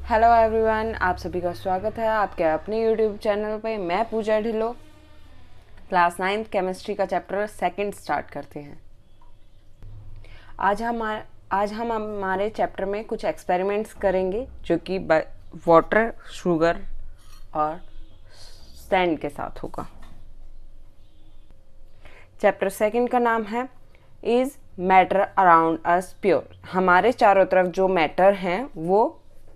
Hello everyone, आप सभी का स्वागत है आपके अपने यूट्यूब चैनल पे। मैं पूजा ढिल्लो क्लास 9th केमिस्ट्री का चैप्टर सेकंड स्टार्ट करते हैं। आज हम हमारे चैप्टर में कुछ एक्सपेरिमेंट्स करेंगे जो कि वाटर, शुगर और सैंड के साथ होगा। चैप्टर सेकंड का नाम है is matter around us pure. हमारे चारों तरफ जो मैटर हैं वो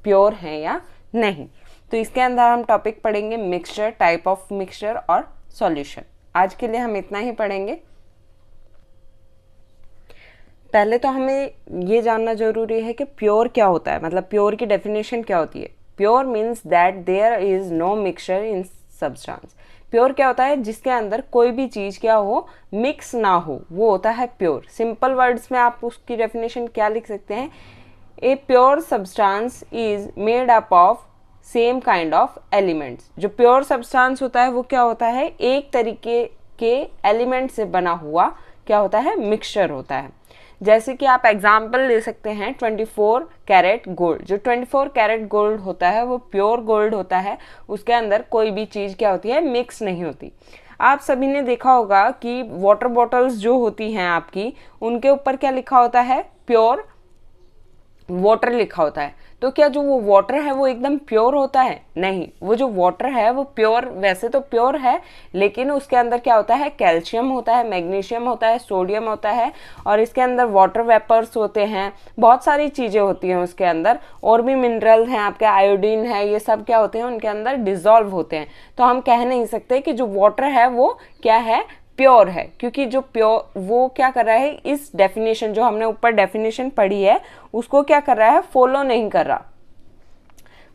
प्योर है या नहीं। तो इसके अंदर हम टॉपिक पढ़ेंगे मिक्सचर, टाइप ऑफ मिक्सचर और सॉल्यूशन। आज के लिए हम इतना ही पढ़ेंगे। पहले तो हमें ये जानना जरूरी है कि प्योर क्या होता है, मतलब प्योर की डेफिनेशन क्या होती है। Pure means that there is no mixture in substance. Pure क्या होता है? जिसके अंदर कोई भी चीज क्या हो, मिक्स ना हो, वो होता है प्योर। सिंपल वर्ड्स में आप उसकी डेफिनेशन क्या लिख सकते हैं? A pure substance is made up of same kind of elements। जो प्योर सब्सटेंस होता है वो क्या होता है? एक तरीके के एलिमेंट से बना हुआ क्या होता है? मिक्सचर होता है। जैसे कि आप एग्जाम्पल ले सकते हैं 24 कैरेट गोल्ड। जो 24 कैरेट गोल्ड होता है वो प्योर गोल्ड होता है। उसके अंदर कोई भी चीज़ क्या होती है? मिक्स नहीं होती। आप सभी ने देखा होगा कि वाटर बॉटल्स जो होती हैं आपकी, उनके ऊपर क्या लिखा होता है? प्योर वाटर लिखा होता है। तो क्या जो वो वाटर है वो एकदम प्योर होता है? नहीं, वो जो वाटर है वो प्योर, वैसे तो प्योर है, लेकिन उसके अंदर क्या होता है? कैल्शियम होता है, मैग्नीशियम होता है, सोडियम होता है, और इसके अंदर वाटर वेपर्स होते हैं, बहुत सारी चीज़ें होती हैं उसके अंदर। और भी मिनरल्स हैं आपके, आयोडीन है, ये सब क्या होते हैं? उनके अंदर डिजॉल्व होते हैं। तो हम कह नहीं सकते कि जो वाटर है वो क्या है? प्योर है, क्योंकि जो प्योर वो क्या कर रहा है? इस डेफिनेशन जो हमने ऊपर डेफिनेशन पढ़ी है उसको क्या कर रहा है? फॉलो नहीं कर रहा।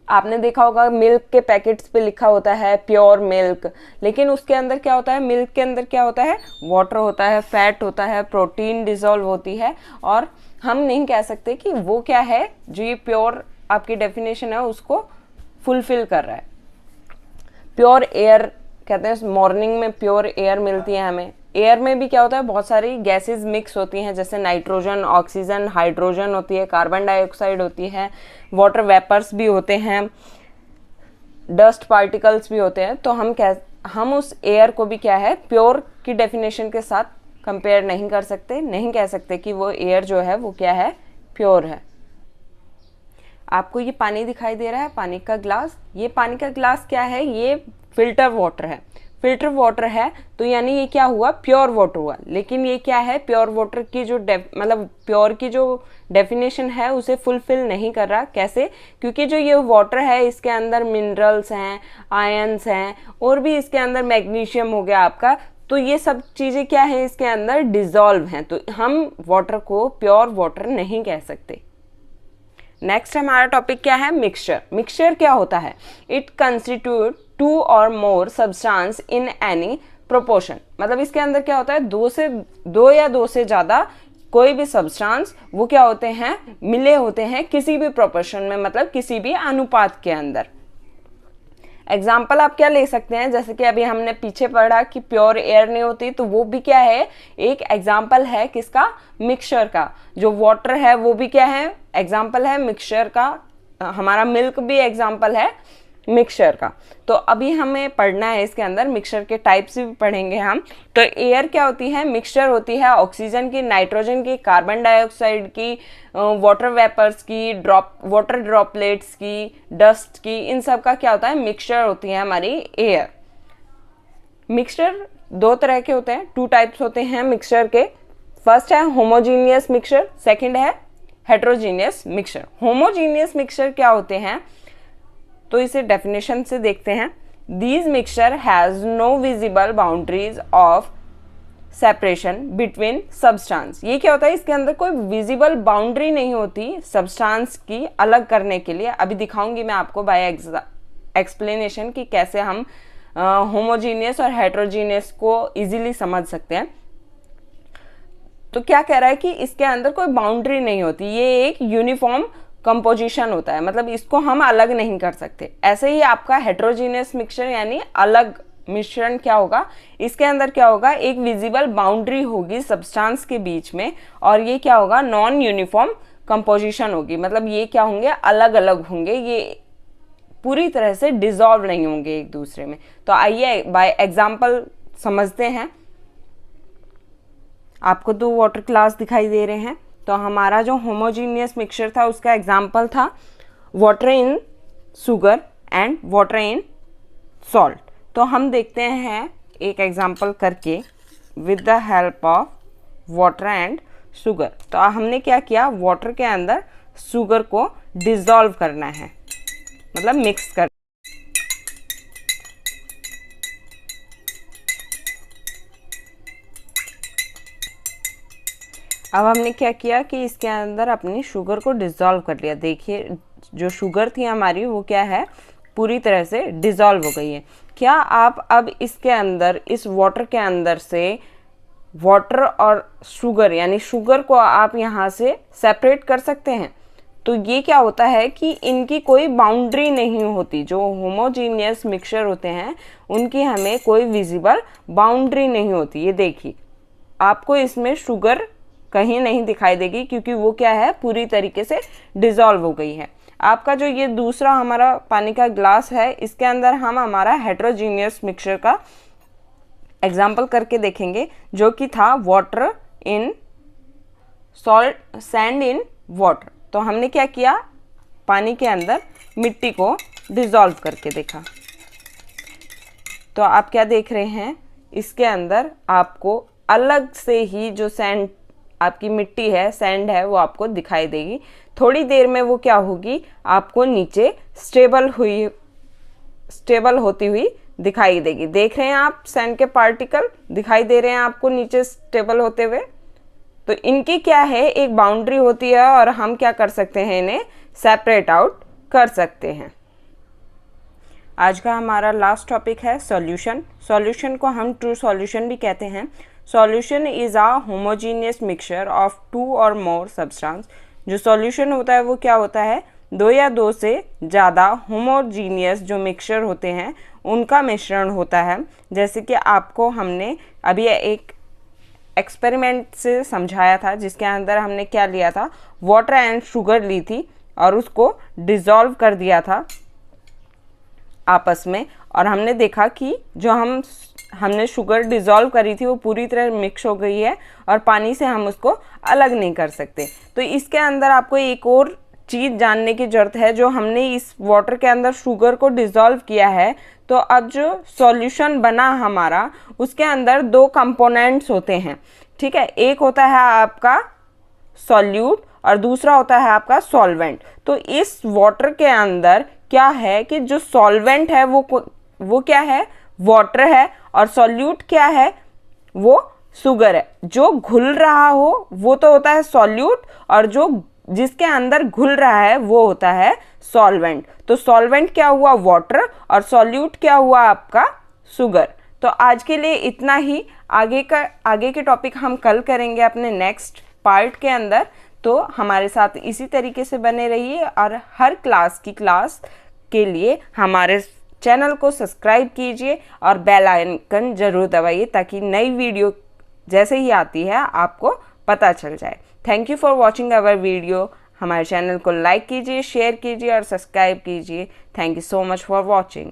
आपने देखा होगा मिल्क के पैकेट्स पे लिखा होता है प्योर मिल्क, लेकिन उसके अंदर क्या होता है? मिल्क के अंदर क्या होता है? वाटर होता है, फैट होता है, प्रोटीन डिसॉल्व होती है, और हम नहीं कह सकते कि वो क्या है जो ये प्योर आपकी डेफिनेशन है उसको फुलफिल कर रहा है। प्योर एयर कहते हैं, मॉर्निंग में प्योर एयर मिलती है हमें। एयर में भी क्या होता है? बहुत सारी गैसेस मिक्स होती हैं, जैसे नाइट्रोजन, ऑक्सीजन, हाइड्रोजन होती है, कार्बन डाइऑक्साइड होती है, वाटर वेपर्स भी होते हैं, डस्ट पार्टिकल्स भी होते हैं। तो हम उस एयर को भी क्या है? प्योर की डेफिनेशन के साथ कंपेयर नहीं कर सकते, नहीं कह सकते कि वो एयर जो है वो क्या है? प्योर है। आपको ये पानी दिखाई दे रहा है, पानी का ग्लास। ये पानी का ग्लास क्या है? ये फिल्टर वाटर है। फिल्टर वाटर है तो यानी ये क्या हुआ? प्योर वाटर हुआ। लेकिन ये क्या है? प्योर वाटर की जो मतलब प्योर की जो डेफिनेशन है उसे फुलफिल नहीं कर रहा। कैसे? क्योंकि जो ये वाटर है इसके अंदर मिनरल्स हैं, आयंस हैं, और भी इसके अंदर मैग्नीशियम हो गया आपका। तो ये सब चीज़ें क्या है? इसके अंदर डिजॉल्व हैं। तो हम वाटर को प्योर वाटर नहीं कह सकते। नेक्स्ट हमारा टॉपिक क्या है? मिक्सचर। मिक्सचर क्या होता है? इट कंस्टिट्यूट 2 और more substance in any proportion. मतलब इसके अंदर क्या होता है? दो या दो से ज्यादा कोई भी सब्सटेंस वो क्या होते हैं? मिले होते हैं किसी भी प्रोपोर्शन में, मतलब किसी भी अनुपात के अंदर। एग्जाम्पल आप क्या ले सकते हैं? जैसे कि अभी हमने पीछे पढ़ा कि प्योर एयर नहीं होती, तो वो भी क्या है? एक एग्जाम्पल है किसका? मिक्सचर का। जो वाटर है वो भी क्या है? एग्जाम्पल है मिक्सचर का। हमारा मिल्क भी एग्जाम्पल है मिक्सचर का। तो अभी हमें पढ़ना है इसके अंदर मिक्सचर के टाइप्स भी पढ़ेंगे हम। तो एयर क्या होती है? मिक्सचर होती है ऑक्सीजन की, नाइट्रोजन की, कार्बन डाइऑक्साइड की, वाटर वेपर्स की, वाटर ड्रॉपलेट्स की, डस्ट की, इन सब का क्या होता है? मिक्सचर होती है हमारी एयर। मिक्सचर दो तरह के होते हैं, 2 टाइप्स होते हैं मिक्सचर के। फर्स्ट है होमोजीनियस मिक्सचर, सेकेंड है हेट्रोजीनियस मिक्सचर। होमोजीनियस मिक्सचर क्या होते हैं? तो इसे डेफिनेशन से देखते हैं। These mixture has no visible boundaries of separation between substance. ये क्या होता है? इसके अंदर कोई विजिबल बाउंड्री नहीं होती सब्सटेंस की अलग करने के लिए। अभी दिखाऊंगी मैं आपको बाय एक्सप्लेनेशन कि कैसे हम होमोजीनियस और हेट्रोजीनियस को इजीली समझ सकते हैं। तो क्या कह रहा है कि इसके अंदर कोई बाउंड्री नहीं होती, ये एक यूनिफॉर्म कंपोजिशन होता है, मतलब इसको हम अलग नहीं कर सकते। ऐसे ही आपका हेट्रोजीनियस मिक्सचर यानी अलग मिश्रण क्या होगा? इसके अंदर क्या होगा? एक विजिबल बाउंड्री होगी सब्सटेंस के बीच में, और ये क्या होगा? नॉन यूनिफॉर्म कंपोजिशन होगी। मतलब ये क्या होंगे? अलग अलग होंगे, ये पूरी तरह से डिजॉल्व नहीं होंगे एक दूसरे में। तो आइए बाय एग्जाम्पल समझते हैं। आपको 2 वाटर क्लास दिखाई दे रहे हैं। तो हमारा जो होमोजीनियस मिक्सचर था उसका एग्जाम्पल था water in sugar and water in salt. तो हम देखते हैं एक एग्जाम्पल करके with the help of water and sugar. तो हमने क्या किया, वाटर के अंदर शुगर को डिसॉल्व करना है, मतलब मिक्स कर। अब हमने क्या किया कि इसके अंदर अपनी शुगर को डिसॉल्व कर लिया। देखिए जो शुगर थी हमारी वो क्या है, पूरी तरह से डिसॉल्व हो गई है। क्या आप अब इसके अंदर, इस वाटर के अंदर से वाटर और शुगर यानी शुगर को आप यहाँ से सेपरेट कर सकते हैं? तो ये क्या होता है कि इनकी कोई बाउंड्री नहीं होती। जो होमोजीनियस मिक्सचर होते हैं उनकी हमें कोई विजिबल बाउंड्री नहीं होती। ये देखिए आपको इसमें शुगर कहीं नहीं दिखाई देगी क्योंकि वो क्या है, पूरी तरीके से डिसॉल्व हो गई है। आपका जो ये दूसरा हमारा पानी का ग्लास है इसके अंदर हम हमारा हेट्रोजीनियस मिक्सचर का एग्जाम्पल करके देखेंगे, जो कि था water in salt, sand in water. तो हमने क्या किया, पानी के अंदर मिट्टी को डिसॉल्व करके देखा। तो आप क्या देख रहे हैं, इसके अंदर आपको अलग से ही जो सैंड आपकी मिट्टी है, सैंड है, वो आपको दिखाई देगी। थोड़ी देर में वो क्या होगी, आपको नीचे स्टेबल होती हुई दिखाई देगी। देख रहे हैं आप, सैंड के पार्टिकल दिखाई दे रहे हैं आपको नीचे स्टेबल होते हुए। तो इनकी क्या है, एक बाउंड्री होती है और हम क्या कर सकते हैं, इन्हें सेपरेट आउट कर सकते हैं। आज का हमारा लास्ट टॉपिक है सॉल्यूशन। सॉल्यूशन को हम ट्रू सॉल्यूशन भी कहते हैं। Solution is a homogeneous mixture of 2 और मोर सब्सटेंस। जो सॉल्यूशन होता है वो क्या होता है, 2 या 2 से ज़्यादा होमोजीनियस जो मिक्सचर होते हैं उनका मिश्रण होता है। जैसे कि आपको हमने अभी एक एक्सपेरिमेंट से समझाया था जिसके अंदर हमने क्या लिया था, वाटर एंड शुगर ली थी और उसको डिसॉल्व कर दिया था आपस में। और हमने देखा कि जो हमने शुगर डिसॉल्व करी थी वो पूरी तरह मिक्स हो गई है और पानी से हम उसको अलग नहीं कर सकते। तो इसके अंदर आपको एक और चीज़ जानने की ज़रूरत है। जो हमने इस वाटर के अंदर शुगर को डिसॉल्व किया है, तो अब जो सॉल्यूशन बना हमारा उसके अंदर 2 कंपोनेंट्स होते हैं, ठीक है। एक होता है आपका सॉल्यूट और दूसरा होता है आपका सॉल्वेंट। तो इस वाटर के अंदर क्या है कि जो सॉल्वेंट है वो क्या है, वाटर है, और सॉल्यूट क्या है, वो शुगर है। जो घुल रहा हो वो तो होता है सॉल्यूट और जो जिसके अंदर घुल रहा है वो होता है सॉल्वेंट। तो सॉल्वेंट क्या हुआ, वाटर, और सॉल्यूट क्या हुआ आपका शुगर। तो आज के लिए इतना ही। आगे के टॉपिक हम कल करेंगे अपने नेक्स्ट पार्ट के अंदर। तो हमारे साथ इसी तरीके से बने रहिए और हर क्लास के लिए हमारे चैनल को सब्सक्राइब कीजिए और बेल आइकन जरूर दबाइए ताकि नई वीडियो जैसे ही आती है आपको पता चल जाए। Thank you for watching our video. हमारे चैनल को लाइक कीजिए, शेयर कीजिए और सब्सक्राइब कीजिए। Thank you so much for watching.